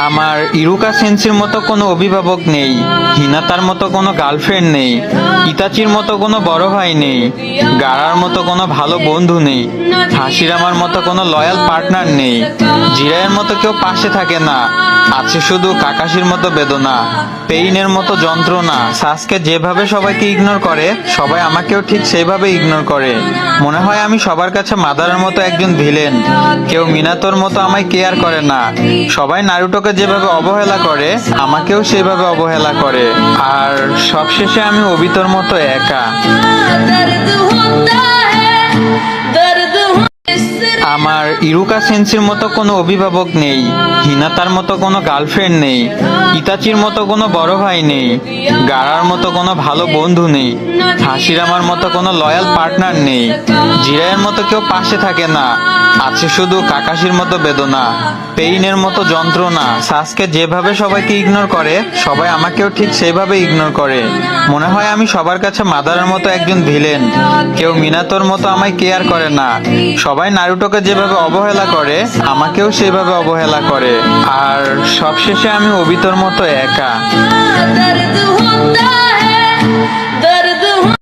আমার ইরুকা সেন্সির মতো কোনো অভিভাবক নেই, হিনাতার মতো কোনো গার্লফ্রেন্ড নেই, ইতাচির মতো কোনো বড় ভাই নেই, গারার মতো কোনো ভালো বন্ধু নেই, হাসিরামার মতো কোনো লয়াল পার্টনার নেই, জিরায়ের মতো কেউ পাশে থাকে না। আছে শুধু কাকাশির মতো বেদনা, পেইনের মতো যন্ত্রণা। সাসকে যেভাবে সবাইকে ইগনোর করে, সবাই আমাকেও ঠিক সেইভাবে ইগনোর করে। মনে হয় আমি সবার কাছে মাদারের মতো একজন ভিলেন। কেউ মিনাতোর মতো আমায় কেয়ার করে না। সবাই নারুটোকে যেভাবে অবহেলা করে, আমাকেও সেভাবে অবহেলা করে। আর সবশেষে আমি অবিতর মতো একা। আমার ইরুকা সেন্সির মতো কোনো অভিভাবক নেই, হিনাতার মতো কোনো গার্লফ্রেন্ড নেই, ইতাচির মতো কোনো বড় ভাই নেই, গারার মতো কোনো ভালো বন্ধু নেই, হাসিরামার মতো কোনো লয়াল পার্টনার নেই, জিরায়ের মতো কেউ পাশে থাকে না। আছে শুধু কাকাশির মতো বেদনা, পেইনের মতো যন্ত্রণা। সাসকে যেভাবে সবাইকে ইগনোর করে, সবাই আমাকেও ঠিক সেইভাবে ইগনোর করে। মনে হয় আমি সবার কাছে মাদারের মতো একজন ভিলেন। কেউ মিনাতোর মতো আমায় কেয়ার করে না। সবাই নারুটোকে যেভাবে অবহেলা করে, আমাকেও সেভাবে অবহেলা করে। আর সবশেষে আমি অবিতর মতো একা।